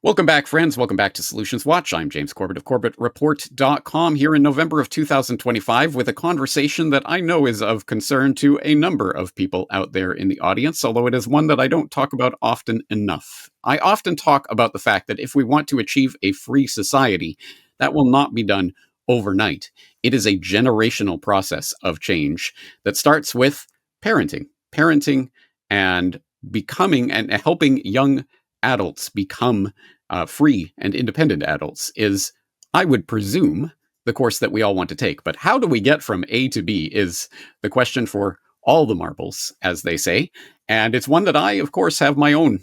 Welcome back, friends. Welcome back to Solutions Watch. I'm James Corbett of CorbettReport.com here in November of 2025 with a conversation that I know is of concern to a number of people out there in the audience, although it is one that I don't talk about often enough. I often talk about the fact that if we want to achieve a free society, that will not be done overnight. It is a generational process of change that starts with parenting and becoming and helping young adults become free and independent adults is, I would presume, the course that we all want to take. But how do we get from A to B is the question for all the marbles, as they say. And it's one that I, of course, have my own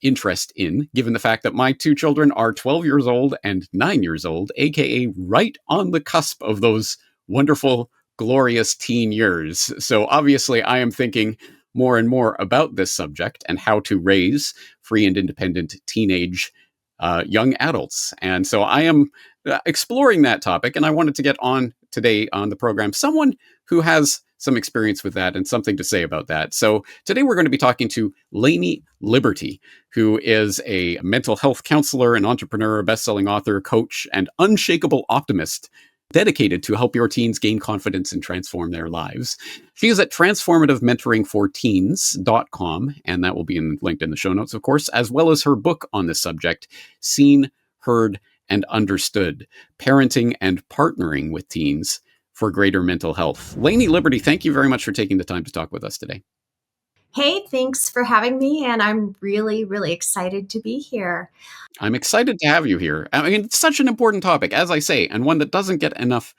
interest in, given the fact that my two children are 12 years old and 9 years old, aka right on the cusp of those wonderful, glorious teen years. So obviously, I am thinking more and more about this subject and how to raise free and independent teenage young adults. And so I am exploring that topic, and I wanted to get on today on the program someone who has some experience with that and something to say about that. So today we're going to be talking to Laney Liberty, who is a mental health counselor, an entrepreneur, a best-selling author, coach, and unshakable optimist dedicated to help your teens gain confidence and transform their lives. She is at transformativementoringforteens.com, and that will be linked in the show notes, of course, as well as her book on this subject, Seen, Heard, and Understood, Parenting and Partnering with Teens for Greater Mental Health. Laney Liberty, thank you very much for taking the time to talk with us today. Hey, thanks for having me. And I'm really, really excited to be here. I'm excited to have you here. I mean, it's such an important topic, as I say, and one that doesn't get enough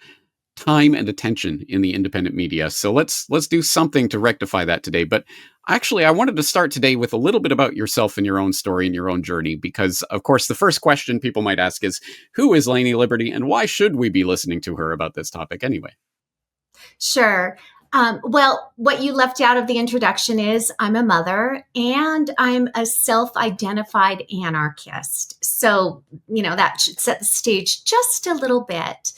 time and attention in the independent media. So let's do something to rectify that today. But actually, I wanted to start today with a little bit about yourself and your own story and your own journey, because of course, the first question people might ask is, who is Laney Liberty and why should we be listening to her about this topic anyway? Sure. Well, what you left out of the introduction is I'm a mother and I'm a self-identified anarchist. So, that should set the stage just a little bit.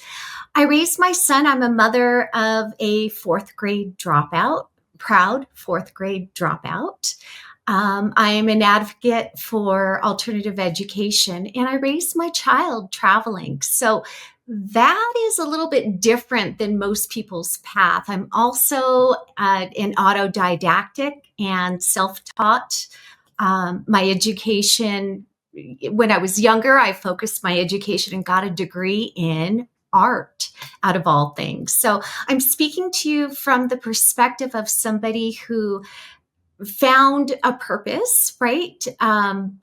I raised my son. I'm a mother of a fourth grade dropout, proud fourth grade dropout. I'm an advocate for alternative education, and I raised my child traveling. So that is a little bit different than most people's path. I'm also an autodidactic and self-taught. My education, when I was younger, I focused my education and got a degree in art, out of all things. So I'm speaking to you from the perspective of somebody who found a purpose, right? And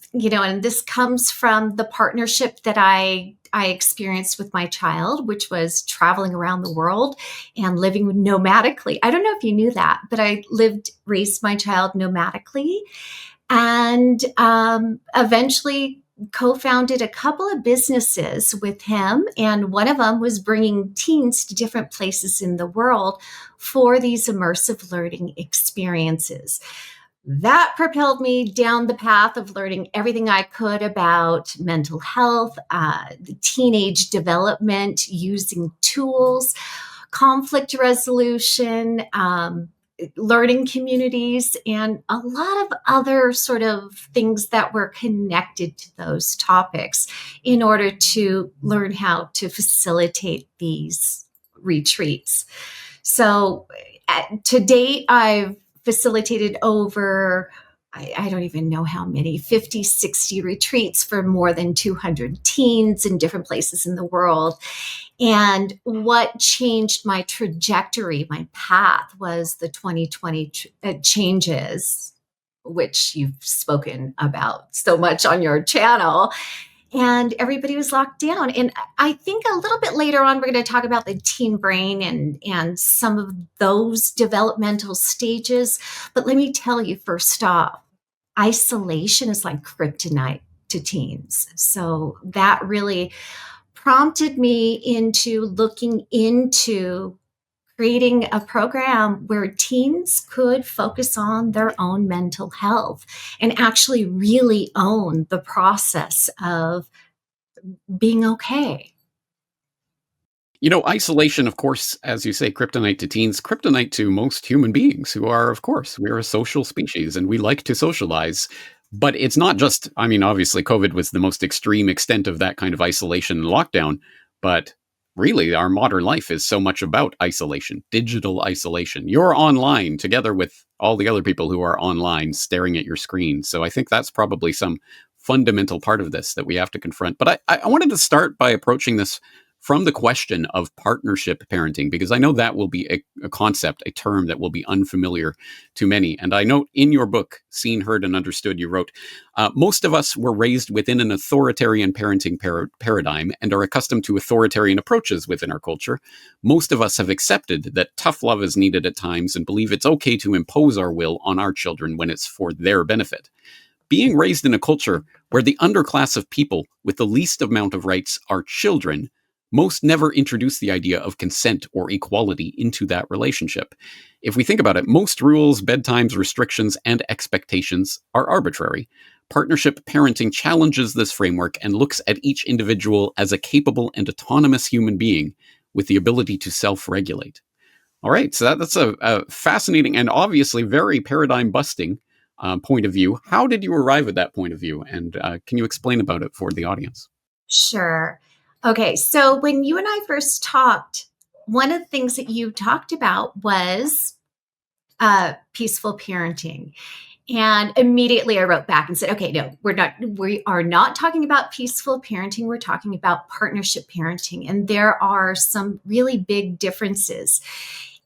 this comes from the partnership that I experienced with my child, which was traveling around the world and living nomadically. I don't know if you knew that, but I raised my child nomadically, and eventually co-founded a couple of businesses with him. And one of them was bringing teens to different places in the world for these immersive learning experiences. That propelled me down the path of learning everything I could about mental health, the teenage development, using tools, conflict resolution, learning communities, and a lot of other sort of things that were connected to those topics in order to learn how to facilitate these retreats. So to date, I've facilitated over, I don't even know how many, 50, 60 retreats for more than 200 teens in different places in the world. And what changed my trajectory, my path, was the 2020 changes, which you've spoken about so much on your channel. And everybody was locked down. And I think a little bit later on, we're going to talk about the teen brain and some of those developmental stages. But let me tell you, first off, isolation is like kryptonite to teens. So that really prompted me into looking into creating a program where teens could focus on their own mental health and actually really own the process of being okay. You know, isolation, of course, as you say, kryptonite to teens, kryptonite to most human beings who are, of course, we're a social species and we like to socialize. But it's not just, I mean, obviously, COVID was the most extreme extent of that kind of isolation and lockdown, but really, our modern life is so much about isolation, digital isolation. You're online together with all the other people who are online staring at your screen. So I think that's probably some fundamental part of this that we have to confront. But I wanted to start by approaching this from the question of partnership parenting, because I know that will be a concept, a term that will be unfamiliar to many. And I know in your book, Seen, Heard, and Understood, you wrote, most of us were raised within an authoritarian parenting paradigm and are accustomed to authoritarian approaches within our culture. Most of us have accepted that tough love is needed at times and believe it's okay to impose our will on our children when it's for their benefit. Being raised in a culture where the underclass of people with the least amount of rights are children, most never introduce the idea of consent or equality into that relationship. If we think about it, most rules, bedtimes, restrictions, and expectations are arbitrary. Partnership parenting challenges this framework and looks at each individual as a capable and autonomous human being with the ability to self-regulate. All right, so that's a fascinating and obviously very paradigm-busting point of view. How did you arrive at that point of view? And can you explain about it for the audience? Sure. Okay, so when you and I first talked, one of the things that you talked about was peaceful parenting. And immediately I wrote back and said, okay, no, we are not talking about peaceful parenting. We're talking about partnership parenting. And there are some really big differences.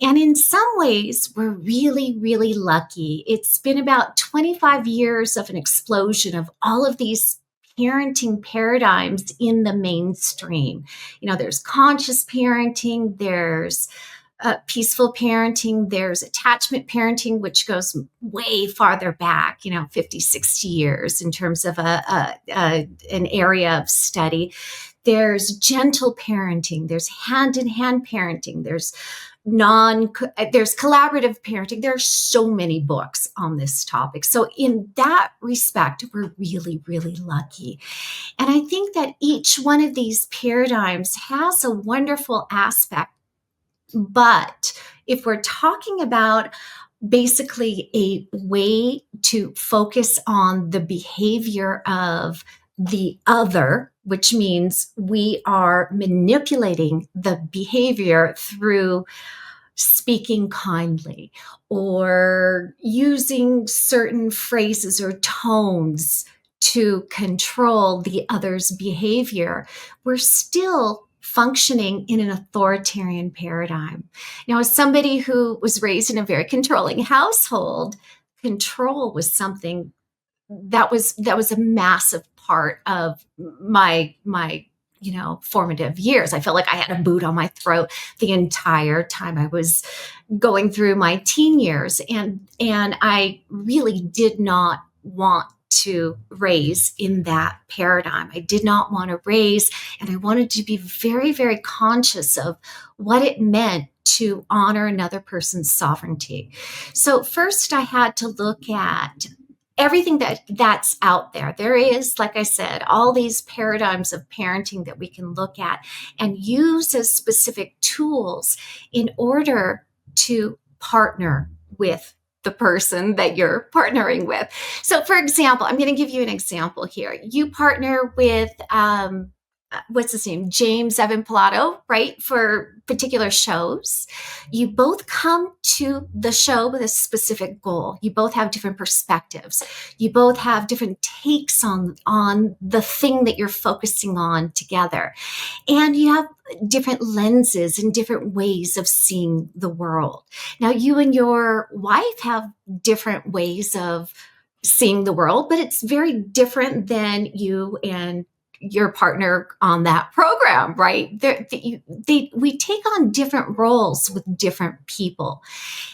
And in some ways, we're really, really lucky. It's been about 25 years of an explosion of all of these parenting paradigms in the mainstream. There's conscious parenting, there's peaceful parenting, there's attachment parenting, which goes way farther back, 50, 60 years in terms of an area of study. There's gentle parenting, there's hand-in-hand parenting, there's collaborative parenting. There are so many books on this topic. So in that respect, we're really, really lucky. And I think that each one of these paradigms has a wonderful aspect. But if we're talking about basically a way to focus on the behavior of the other, which means we are manipulating the behavior through speaking kindly or using certain phrases or tones to control the other's behavior, we're still functioning in an authoritarian paradigm. Now, as somebody who was raised in a very controlling household, control was something that was a massive part of my formative years. I felt like I had a boot on my throat the entire time I was going through my teen years, and I really did not want to raise in that paradigm. I did not want to raise, and I wanted to be very, very conscious of what it meant to honor another person's sovereignty. So first I had to look at everything that's out there. There is, like I said, all these paradigms of parenting that we can look at and use as specific tools in order to partner with the person that you're partnering with. So, for example, I'm going to give you an example here. You partner with, what's his name? James Evan Pilato, right? For particular shows. You both come to the show with a specific goal. You both have different perspectives. You both have different takes on the thing that you're focusing on together. And you have different lenses and different ways of seeing the world. Now, you and your wife have different ways of seeing the world, but it's very different than you and your partner on that program, right? We take on different roles with different people.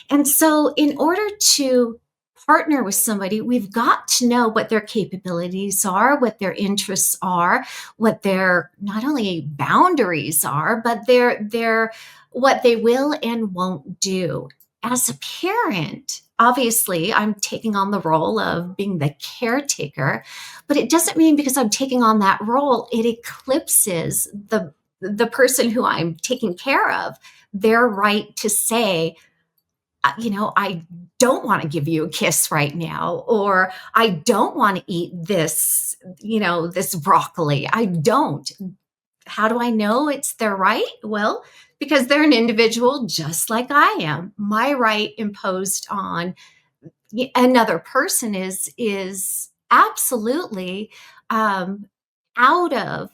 And so in order to partner with somebody, we've got to know what their capabilities are, what their interests are, what their not only boundaries are, but their what they will and won't do. As a parent, obviously, I'm taking on the role of being the caretaker, but it doesn't mean because I'm taking on that role, it eclipses the person who I'm taking care of, their right to say, I don't want to give you a kiss right now, or I don't want to eat this broccoli. I don't. How do I know it's their right? Well, because they're an individual just like I am. My right imposed on another person is absolutely um, out of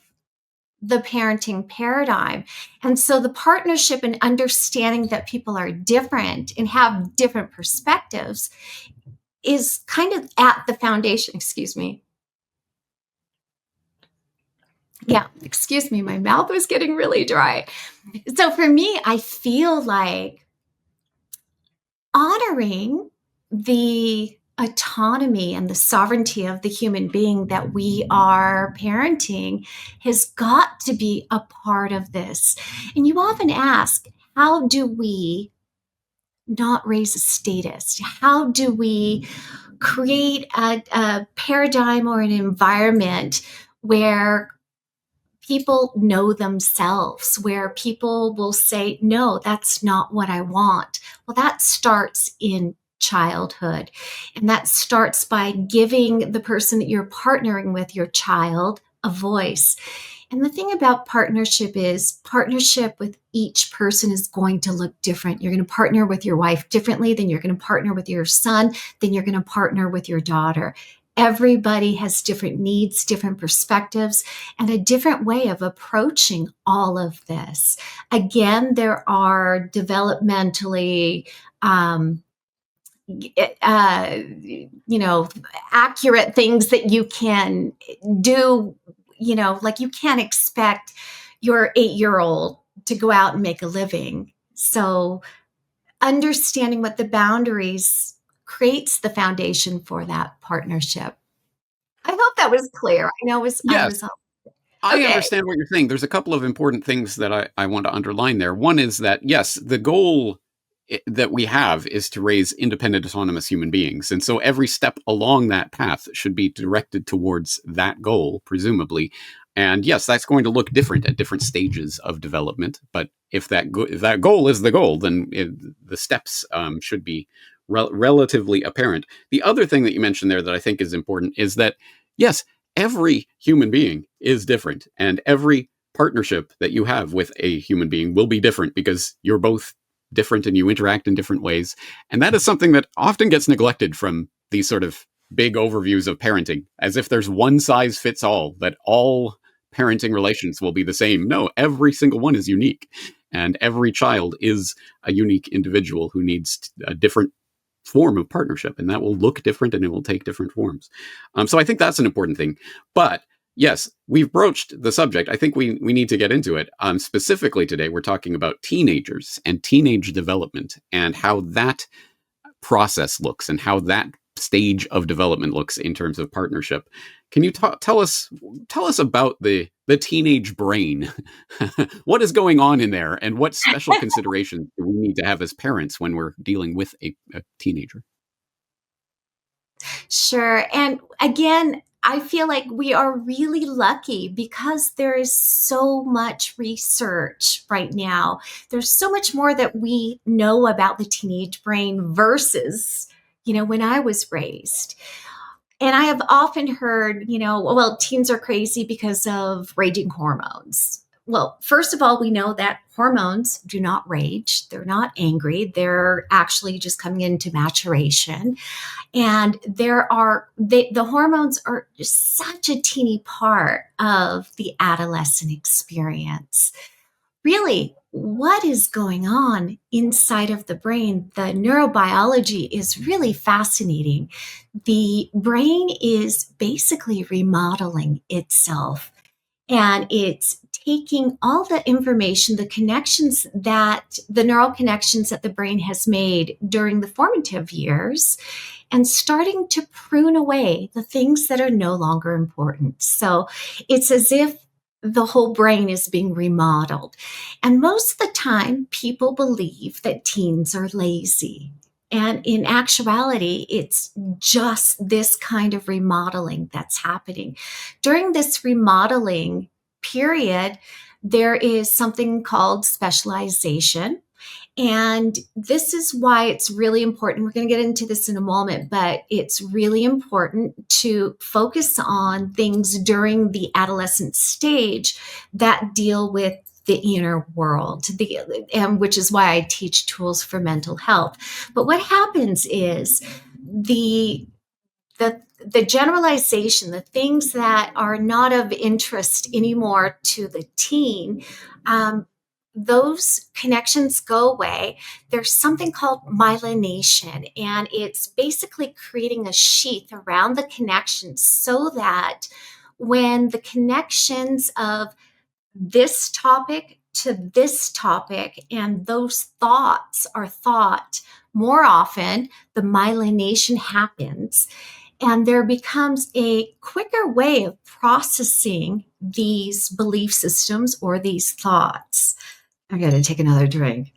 the parenting paradigm. And so the partnership and understanding that people are different and have different perspectives is kind of at the foundation. Excuse me. Yeah, excuse me. My mouth was getting really dry. So for me, I feel like honoring the autonomy and the sovereignty of the human being that we are parenting has got to be a part of this. And you often ask, how do we not raise a status? How do we create a paradigm or an environment where people know themselves, where people will say, no, that's not what I want? Well, that starts in childhood. And that starts by giving the person that you're partnering with, your child, a voice. And the thing about partnership is partnership with each person is going to look different. You're going to partner with your wife differently than you're going to partner with your son, than you're going to partner with your daughter. Everybody has different needs, different perspectives, and a different way of approaching all of this. Again, there are developmentally accurate things that you can do, like you can't expect your 8-year-old to go out and make a living. So understanding what the boundaries creates the foundation for that partnership. I hope that was clear. I know I Yes. was I okay. understand what you're saying. There's a couple of important things that I want to underline there. One is that, yes, the goal that we have is to raise independent, autonomous human beings. And so every step along that path should be directed towards that goal, presumably. And yes, that's going to look different at different stages of development. But if that goal is the goal, then the steps should be relatively apparent. The other thing that you mentioned there that I think is important is that, yes, every human being is different, and every partnership that you have with a human being will be different because you're both different and you interact in different ways. And that is something that often gets neglected from these sort of big overviews of parenting, as if there's one size fits all, that all parenting relations will be the same. No, every single one is unique. And every child is a unique individual who needs a different form of partnership, and that will look different and it will take different forms. So I think that's an important thing. But yes, we've broached the subject. I think we need to get into it. Specifically today, we're talking about teenagers and teenage development and how that process looks and how that stage of development looks in terms of partnership. Can you tell us about the teenage brain? What is going on in there, and what special considerations do we need to have as parents when we're dealing with a teenager? Sure. And again, I feel like we are really lucky because there is so much research right now. There's so much more that we know about the teenage brain versus, when I was raised. And I have often heard, well, teens are crazy because of raging hormones. Well, first of all, we know that hormones do not rage. They're not angry. They're actually just coming into maturation. And the hormones are just such a teeny part of the adolescent experience. Really, what is going on inside of the brain? The neurobiology is really fascinating. The brain is basically remodeling itself, and it's taking all the information, the neural connections that the brain has made during the formative years, and starting to prune away the things that are no longer important. So it's as if the whole brain is being remodeled. And most of the time, people believe that teens are lazy. And in actuality, it's just this kind of remodeling that's happening. During this remodeling period, there is something called specialization. And this is why it's really important. We're going to get into this in a moment, but it's really important to focus on things during the adolescent stage that deal with the inner world, and which is why I teach tools for mental health. But what happens is the generalization, the things that are not of interest anymore to the teen, those connections go away. There's something called myelination, and it's basically creating a sheath around the connections so that when the connections of this topic to this topic and those thoughts are thought more often, the myelination happens and there becomes a quicker way of processing these belief systems or these thoughts. I got to take another drink.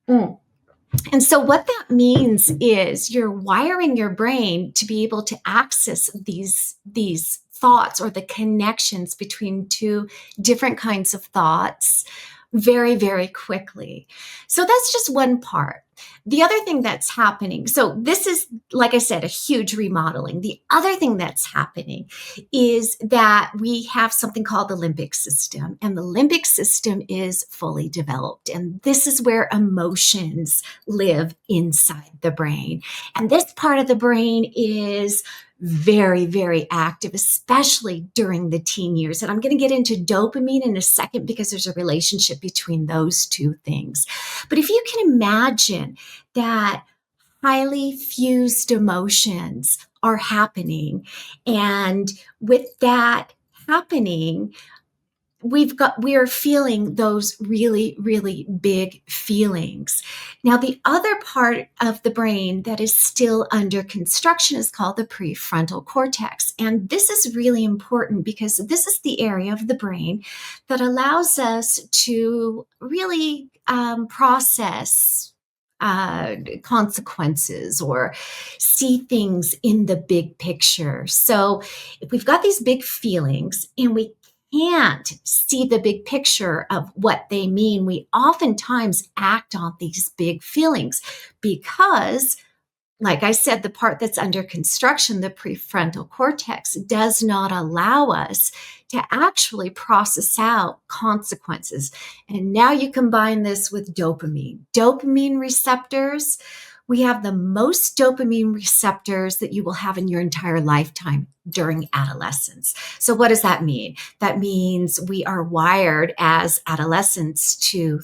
And so what that means is you're wiring your brain to be able to access these thoughts or the connections between two different kinds of thoughts very, very quickly. So that's just one part. The other thing that's happening, so this is, like I said, a huge remodeling. The other thing that's happening is that we have something called the limbic system, and the limbic system is fully developed. And this is where emotions live inside the brain. And this part of the brain is very, very active, especially during the teen years. And I'm going to get into dopamine in a second because there's a relationship between those two things. But if you can imagine that highly fused emotions are happening, and with that happening, we are feeling those really, really big feelings. Now, the other part of the brain that is still under construction is called the prefrontal cortex. And this is really important because this is the area of the brain that allows us to really process consequences or see things in the big picture. So if we've got these big feelings and we can't see the big picture of what they mean, we oftentimes act on these big feelings because, like I said, the part that's under construction, the prefrontal cortex, does not allow us to actually process out consequences. And now you combine this with dopamine. Dopamine receptors, we have the most dopamine receptors that you will have in your entire lifetime during adolescence. So what does that mean? That means we are wired as adolescents to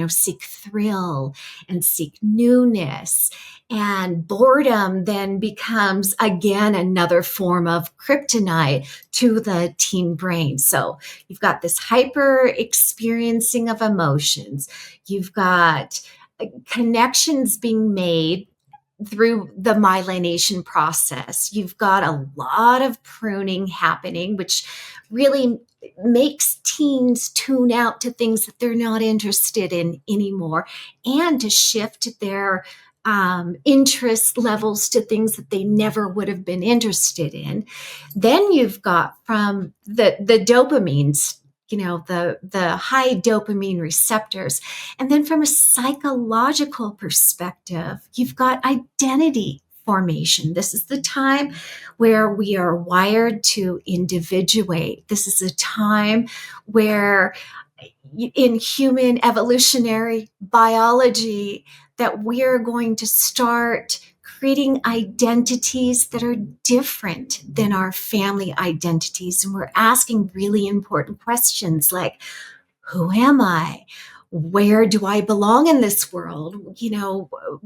seek thrill and seek newness. And boredom then becomes, again, another form of kryptonite to the teen brain. So you've got this hyper experiencing of emotions. You've got connections being made through the myelination process. You've got a lot of pruning happening, which really makes teens tune out to things that they're not interested in anymore and to shift their interest levels to things that they never would have been interested in. Then you've got from the dopamines, the high dopamine receptors. And then from a psychological perspective, you've got identity formation. This is the time where we are wired to individuate. This is a time where in human evolutionary biology that we're going to start creating identities that are different than our family identities. And we're asking really important questions like, who am I? Where do I belong in this world?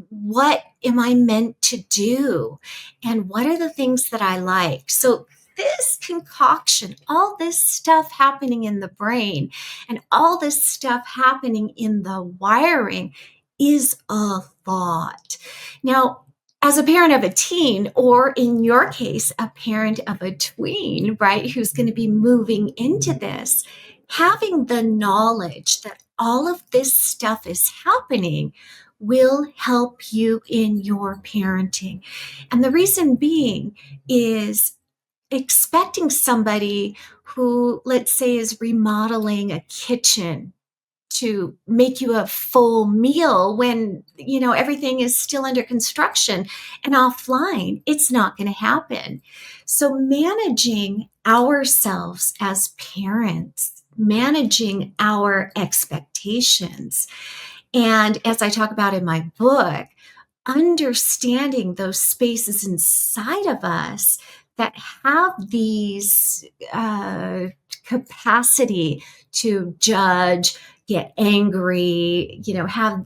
What am I meant to do? And what are the things that I like? So this concoction, all this stuff happening in the brain and all this stuff happening in the wiring is a thought. Now, as a parent of a teen, or in your case, a parent of a tween, right, who's going to be moving into this, having the knowledge that all of this stuff is happening will help you in your parenting. And the reason being is expecting somebody who, let's say, is remodeling a kitchen to make you a full meal when, everything is still under construction and offline. It's not going to happen. So managing ourselves as parents, managing our expectations, and as I talk about in my book, understanding those spaces inside of us that have these capacity to judge, get angry,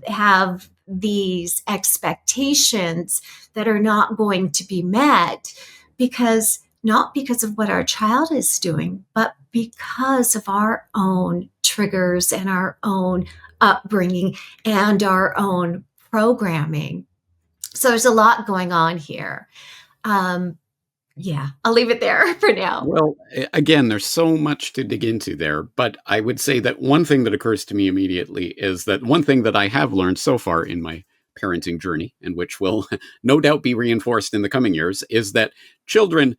have these expectations that are not going to be met, because not because of what our child is doing, but because of our own triggers and our own upbringing and our own programming. So there's a lot going on here. Yeah, I'll leave it there for now. Well, again, there's so much to dig into there, but I would say that one thing that occurs to me immediately is that one thing that I have learned so far in my parenting journey, and which will no doubt be reinforced in the coming years, is that children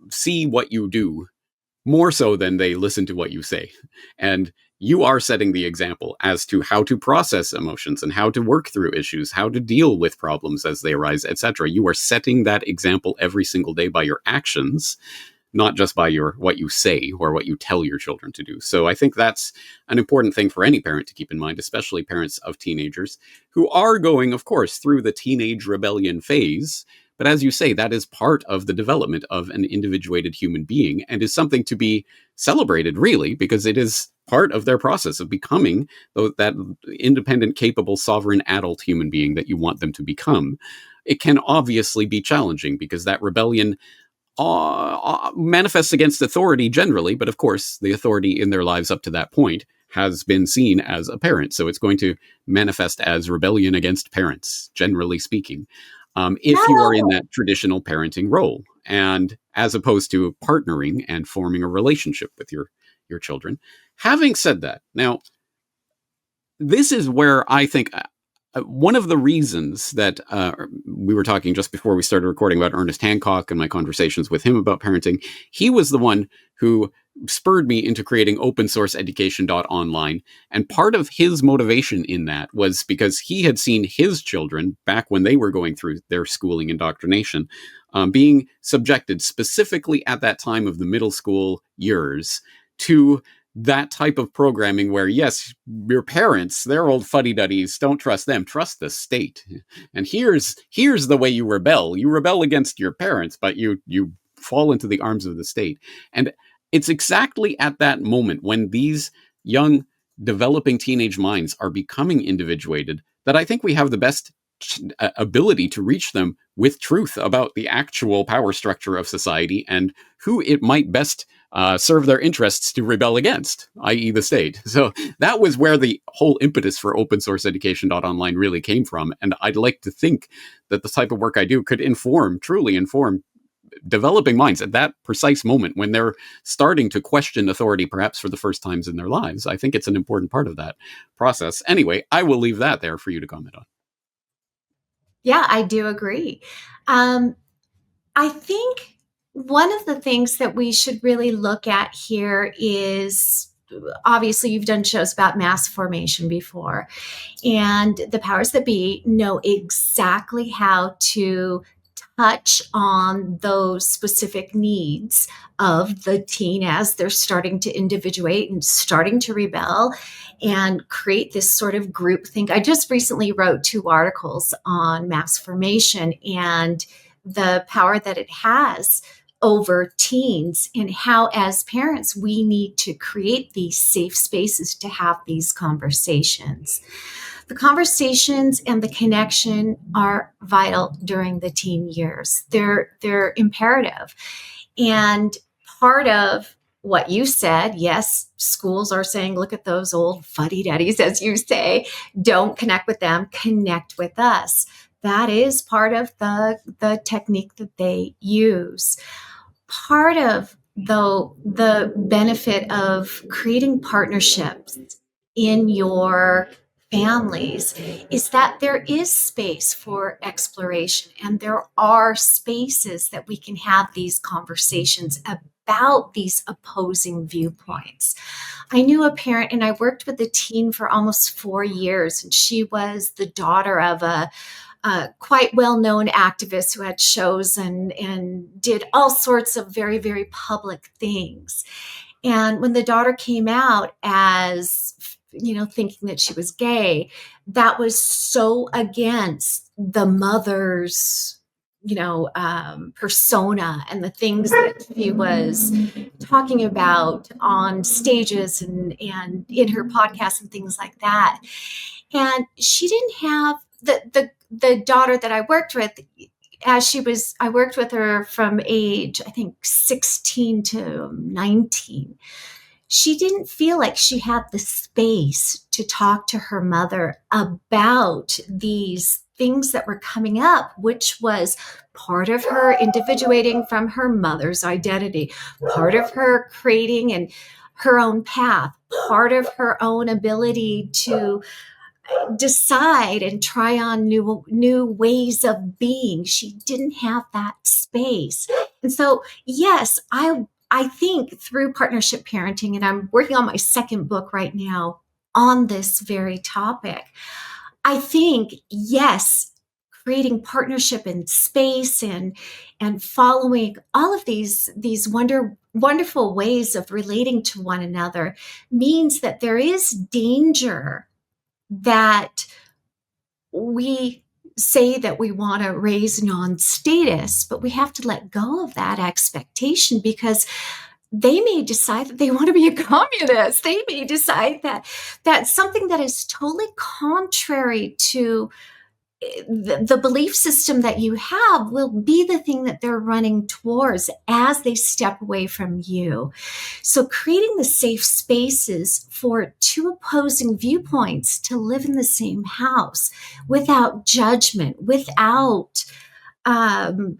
see what you do more so than they listen to what you say. And you are setting the example as to how to process emotions and how to work through issues, how to deal with problems as they arise, etc. You are setting that example every single day by your actions, not just by what you say or what you tell your children to do. So I think that's an important thing for any parent to keep in mind, especially parents of teenagers who are going, of course, through the teenage rebellion phase. But as you say, that is part of the development of an individuated human being and is something to be celebrated, really, because it is part of their process of becoming that independent, capable, sovereign adult human being that you want them to become. It can obviously be challenging because that rebellion manifests against authority generally, but of course, the authority in their lives up to that point has been seen as a parent. So it's going to manifest as rebellion against parents, generally speaking. If you are in that traditional parenting role, and as opposed to partnering and forming a relationship with your children. Having said that, now, this is where I think one of the reasons that we were talking just before we started recording about Ernest Hancock and my conversations with him about parenting, he was the one who spurred me into creating open source education.online. And part of his motivation in that was because he had seen his children back when they were going through their schooling indoctrination, being subjected specifically at that time of the middle school years to that type of programming where, yes, your parents, they're old fuddy-duddies, don't trust them, trust the state. And here's the way you rebel. You rebel against your parents, but you fall into the arms of the state. And it's exactly at that moment when these young, developing teenage minds are becoming individuated that I think we have the best ability to reach them with truth about the actual power structure of society and who it might best serve their interests to rebel against, i.e. the state. So that was where the whole impetus for open source education.online really came from. And I'd like to think that the type of work I do could truly inform developing minds at that precise moment when they're starting to question authority, perhaps for the first times in their lives. I think it's an important part of that process. Anyway, I will leave that there for you to comment on. Yeah, I do agree. I think one of the things that we should really look at here is, obviously you've done shows about mass formation before, and the powers that be know exactly how to touch on those specific needs of the teen as they're starting to individuate and starting to rebel and create this sort of group think. I just recently wrote 2 articles on mass formation and the power that it has over teens, and how as parents we need to create these safe spaces to have these conversations. The conversations and the connection are vital during the teen years. They're imperative. And part of what you said, yes, schools are saying, look at those old fuddy-duddies, as you say, don't connect with them, connect with us. That is part of the technique that they use. Part of the benefit of creating partnerships in your families is that there is space for exploration, and there are spaces that we can have these conversations about these opposing viewpoints. I knew a parent, and I worked with a teen for almost 4 years, and she was the daughter of a quite well-known activist who had shows and did all sorts of very, very public things. And when the daughter came out as, thinking that she was gay, that was so against the mother's, persona and the things that she was talking about on stages and in her podcast and things like that. And she didn't have the daughter that I worked with, I worked with her from age, I think, 16 to 19. She didn't feel like she had the space to talk to her mother about these things that were coming up, which was part of her individuating from her mother's identity, part of her creating and her own path, part of her own ability to decide and try on new ways of being. She didn't have that space. And so, yes, I think through partnership parenting, and I'm working on my second book right now on this very topic, I think, yes, creating partnership and space and following all of these wonderful ways of relating to one another means that there is danger that we say that we want to raise non-status, but we have to let go of that expectation, because they may decide that they want to be a communist. They may decide that something that is totally contrary to the belief system that you have will be the thing that they're running towards as they step away from you. So creating the safe spaces for two opposing viewpoints to live in the same house without judgment, without being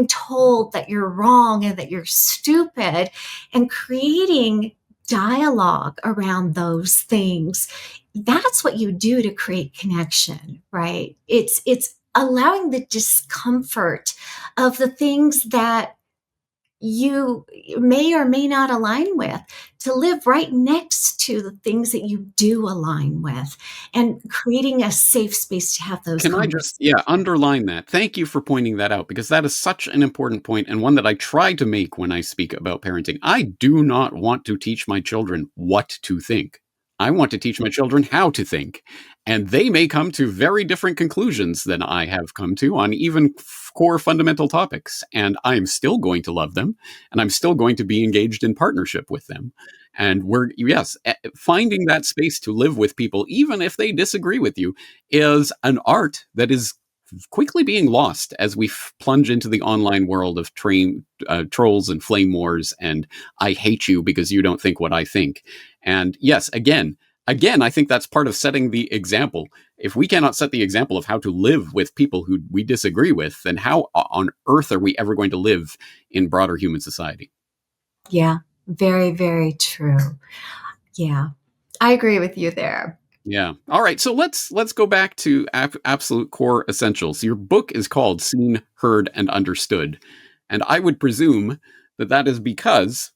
told that you're wrong and that you're stupid, and creating dialogue around those things. That's what you do to create connection, right? It's allowing the discomfort of the things that you may or may not align with to live right next to the things that you do align with, and creating a safe space to have those Can I conversations. just, underline that? Thank you for pointing that out, because that is such an important point, and one that I try to make when I speak about parenting. I do not want to teach my children what to think. I want to teach my children how to think. And they may come to very different conclusions than I have come to on even core fundamental topics. And I'm still going to love them, and I'm still going to be engaged in partnership with them. And finding that space to live with people, even if they disagree with you, is an art that is quickly being lost as we plunge into the online world of trolls and flame wars and I hate you because you don't think what I think. And yes, again, I think that's part of setting the example. If we cannot set the example of how to live with people who we disagree with, then how on earth are we ever going to live in broader human society? Yeah, very, very true. Yeah, I agree with you there. Yeah. All right. So let's go back to absolute core essentials. Your book is called Seen, Heard, and Understood, and I would presume that is because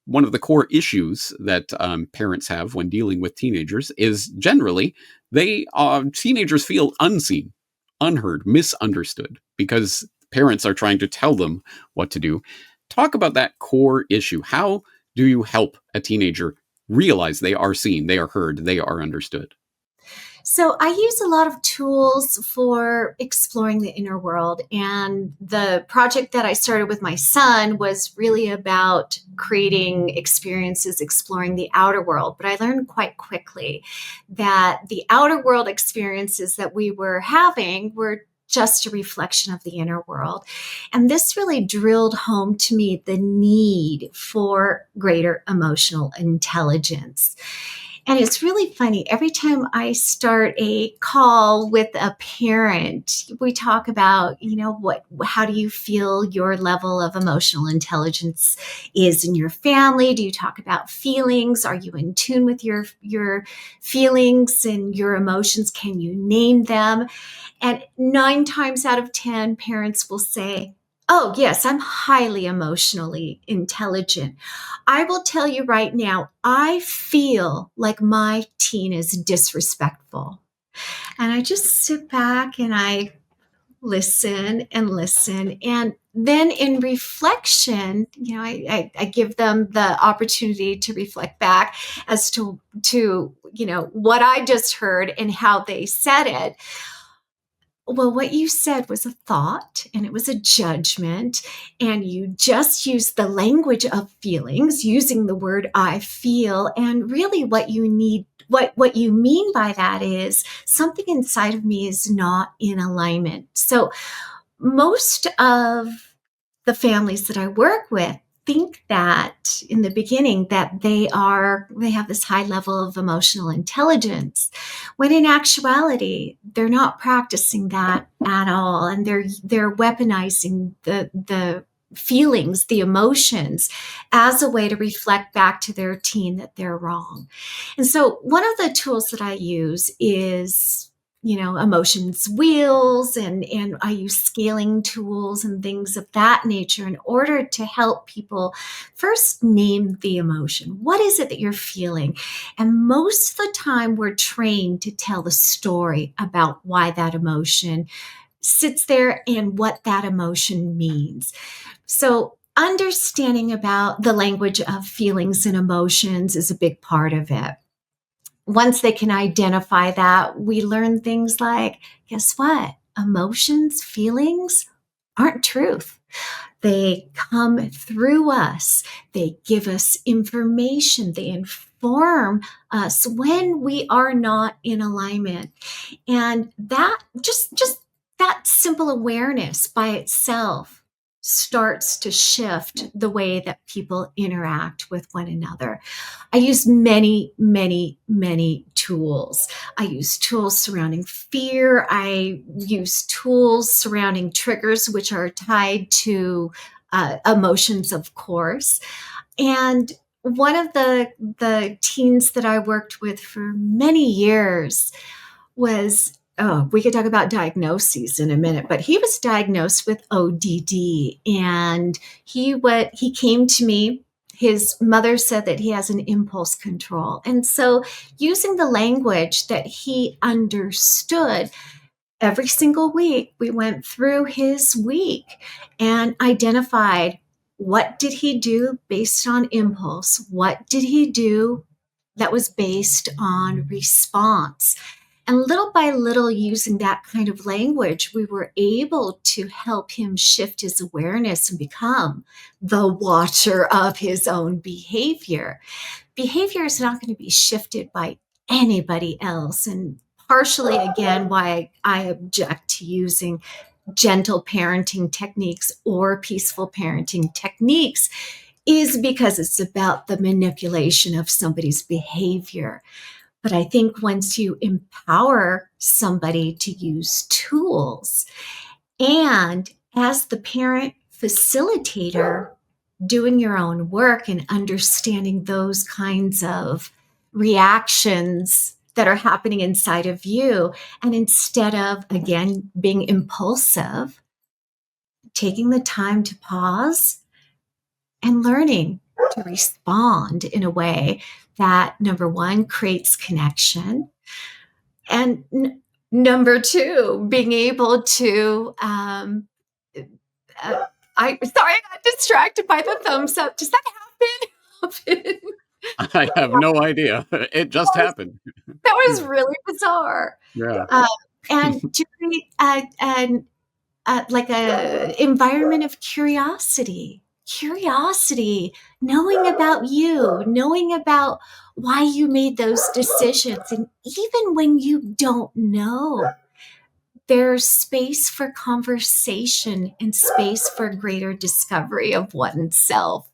one of the core issues that parents have when dealing with teenagers is generally teenagers feel unseen, unheard, misunderstood, because parents are trying to tell them what to do. Talk about that core issue. How do you help a teenager realize they are seen, they are heard, they are understood? So I use a lot of tools for exploring the inner world. And the project that I started with my son was really about creating experiences, exploring the outer world. But I learned quite quickly that the outer world experiences that we were having were just a reflection of the inner world. And this really drilled home to me the need for greater emotional intelligence. And it's really funny. Every time I start a call with a parent, we talk about, how do you feel your level of emotional intelligence is in your family? Do you talk about feelings? Are you in tune with your feelings and your emotions? Can you name them? And 9 times out of 10, parents will say, Oh, yes, I'm highly emotionally intelligent. I will tell you right now, I feel like my teen is disrespectful. And I just sit back and I listen and listen. And then in reflection, I give them the opportunity to reflect back as to what I just heard and how they said it. Well, what you said was a thought and it was a judgment, and you just used the language of feelings, using the word I feel. And really, what you need, what you mean by that is something inside of me is not in alignment. So, most of the families that I work with think that in the beginning that they have this high level of emotional intelligence, when in actuality they're not practicing that at all, and they're weaponizing the feelings, the emotions, as a way to reflect back to their teen that they're wrong. And so one of the tools that I use is emotions wheels, and I use scaling tools and things of that nature in order to help people first name the emotion. What is it that you're feeling? And most of the time we're trained to tell the story about why that emotion sits there and what that emotion means. So understanding about the language of feelings and emotions is a big part of it. Once they can identify that, we learn things like, guess what? Emotions, feelings aren't truth. They come through us. They give us information. They inform us when we are not in alignment. And that just that simple awareness by itself starts to shift the way that people interact with one another. I use many, many, many tools. I use tools surrounding fear. I use tools surrounding triggers, which are tied to emotions, of course. And one of the teens that I worked with for many years was, oh, we could talk about diagnoses in a minute, but he was diagnosed with ODD, and he came to me. His mother said that he has an impulse control. And so, using the language that he understood, every single week we went through his week and identified, what did he do based on impulse? What did he do that was based on response? And little by little, using that kind of language, we were able to help him shift his awareness and become the watcher of his own behavior. Behavior is not going to be shifted by anybody else. And partially, again, why I object to using gentle parenting techniques or peaceful parenting techniques is because it's about the manipulation of somebody's behavior. But I think once you empower somebody to use tools, and as the parent facilitator, doing your own work and understanding those kinds of reactions that are happening inside of you, and instead of, again, being impulsive, taking the time to pause and learning to respond in a way that, number one, creates connection, and number two, being able to I sorry, I got distracted by the thumbs up. Does that happen? I have no idea. It just happened. That was really bizarre. Yeah. uh, and to create like a environment of curiosity, knowing about you, knowing about why you made those decisions. And even when you don't know, there's space for conversation and space for greater discovery of oneself.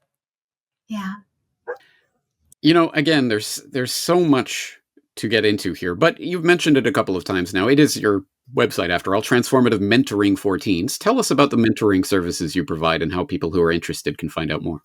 Yeah. Again, there's so much to get into here, but you've mentioned it a couple of times now. It is your website, after all, Transformative Mentoring for Teens. Tell us about the mentoring services you provide and how people who are interested can find out more.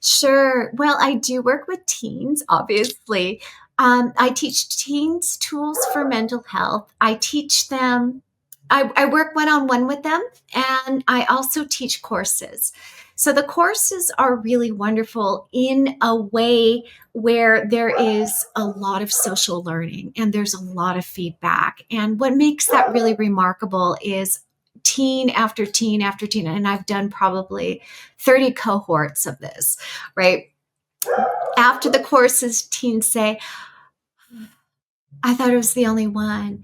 Sure. Well, I do work with teens, obviously. I teach teens tools for mental health. I teach them I work one-on-one with them, and I also teach courses. So the courses are really wonderful in a way where there is a lot of social learning and there's a lot of feedback. And what makes that really remarkable is teen after teen after teen, and I've done probably 30 cohorts of this, right? After the courses, teens say, I thought I was the only one.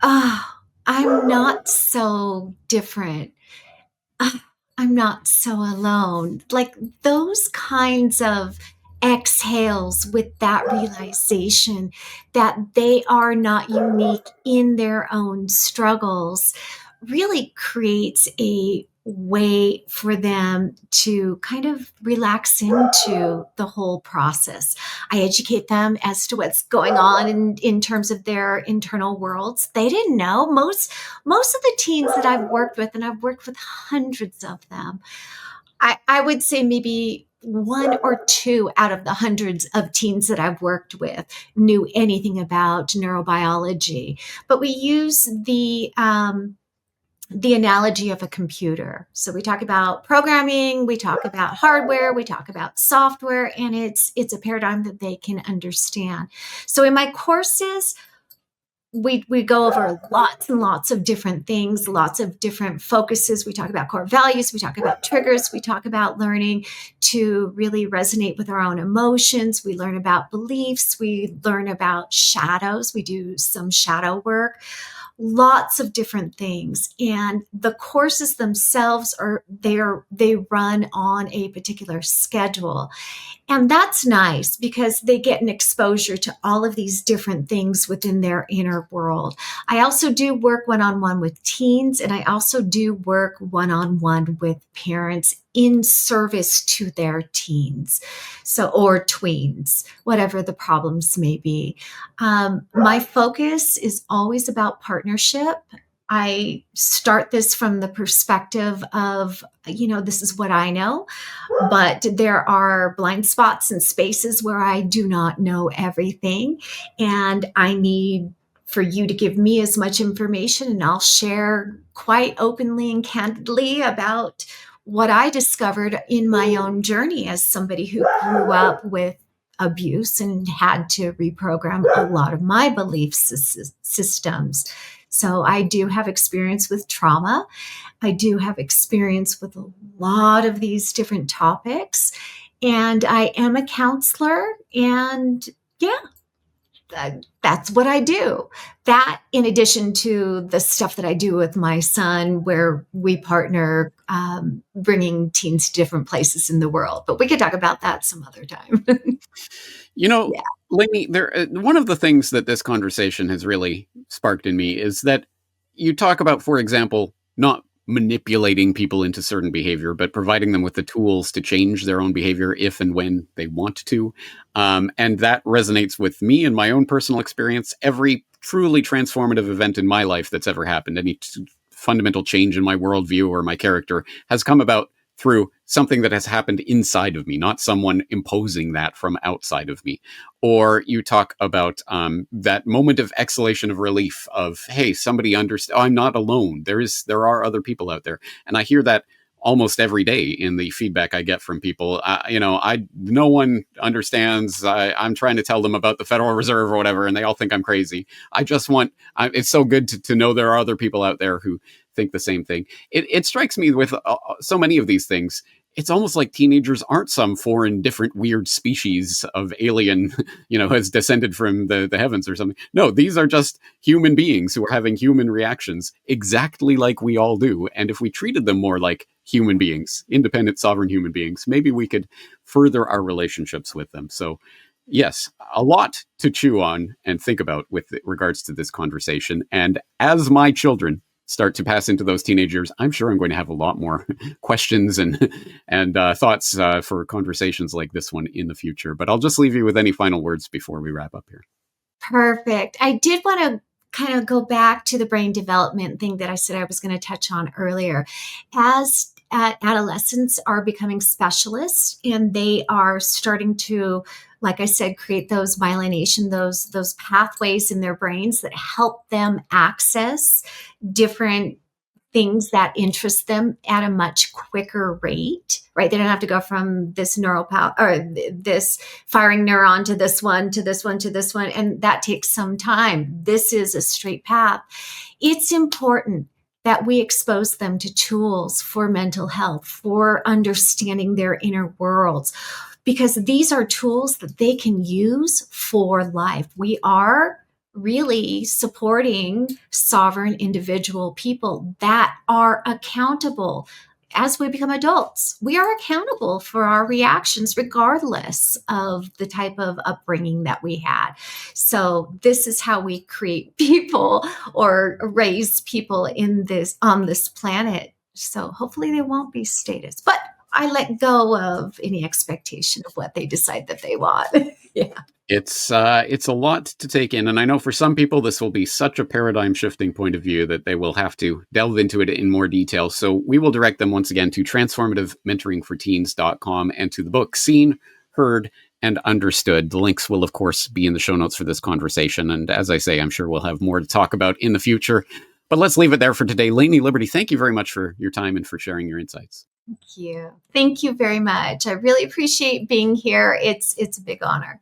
Oh, I'm not so different. Ah, I'm not so alone. Like those kinds of exhales with that realization that they are not unique in their own struggles really creates a way for them to kind of relax into the whole process. I educate them as to what's going on in terms of their internal worlds. They didn't know. Most of the teens that I've worked with, and I've worked with hundreds of them, I would say maybe one or two out of the hundreds of teens that I've worked with knew anything about neurobiology. But we use the analogy of a computer. So we talk about programming, we talk about hardware, we talk about software, and it's a paradigm that they can understand. So in my courses, we go over lots and lots of different things, lots of different focuses. We talk about core values, we talk about triggers, we talk about learning to really resonate with our own emotions. We learn about beliefs, we learn about shadows, we do some shadow work, lots of different things. And the courses themselves they run on a particular schedule. And that's nice because they get an exposure to all of these different things within their inner world. I also do work one-on-one with teens, and I also do work one-on-one with parents in service to their teens, so or tweens, whatever the problems may be. My focus is always about partnership. I start this from the perspective of, this is what I know, but there are blind spots and spaces where I do not know everything. And I need for you to give me as much information, and I'll share quite openly and candidly about what I discovered in my own journey as somebody who grew up with abuse and had to reprogram a lot of my belief systems. So I do have experience with trauma. I do have experience with a lot of these different topics. And I am a counselor. And yeah, that's what I do. That, in addition to the stuff that I do with my son, where we partner bringing teens to different places in the world. But we could talk about that some other time. You know, Yeah. Laney, one of the things that this conversation has really sparked in me is that you talk about, for example, not manipulating people into certain behavior, but providing them with the tools to change their own behavior if and when they want to. And that resonates with me and my own personal experience. Every truly transformative event in my life that's ever happened, any fundamental change in my worldview or my character, has come about through something that has happened inside of me, not someone imposing that from outside of me. Or you talk about that moment of exhalation of relief of, hey, somebody understands, I'm not alone. There are other people out there. And I hear that almost every day in the feedback I get from people. No one understands. I'm trying to tell them about the Federal Reserve or whatever, and they all think I'm crazy. It's so good to know there are other people out there who think the same thing. It strikes me with so many of these things, it's almost like teenagers aren't some foreign, different, weird species of alien, has descended from the heavens or something. No, these are just human beings who are having human reactions exactly like we all do. And if we treated them more like human beings, independent, sovereign human beings, maybe we could further our relationships with them. So yes, a lot to chew on and think about with regards to this conversation. And as my children start to pass into those teenage years, I'm sure I'm going to have a lot more questions and thoughts for conversations like this one in the future. But I'll just leave you with any final words before we wrap up here. Perfect. I did want to kind of go back to the brain development thing that I said I was going to touch on earlier. adolescents are becoming specialists, and they are starting to, like I said, create those myelination, those pathways in their brains that help them access different things that interest them at a much quicker rate, right? They don't have to go from this neural power or this firing neuron to this one, to this one, to this one. And that takes some time. This is a straight path. It's important that we expose them to tools for mental health, for understanding their inner worlds, because these are tools that they can use for life. We are really supporting sovereign individual people that are accountable. As we become adults, we are accountable for our reactions, regardless of the type of upbringing that we had. So this is how we create people or raise people on this planet. So hopefully they won't be status, but I let go of any expectation of what they decide that they want. Yeah. It's a lot to take in, and I know for some people this will be such a paradigm shifting point of view that they will have to delve into it in more detail. So we will direct them once again to transformativementoringforteens.com and to the book Seen, Heard, and Understood. The links will, of course, be in the show notes for this conversation, and as I say, I'm sure we'll have more to talk about in the future. But let's leave it there for today. Laney Liberty, thank you very much for your time and for sharing your insights. Thank you. Thank you very much. I really appreciate being here. It's a big honor.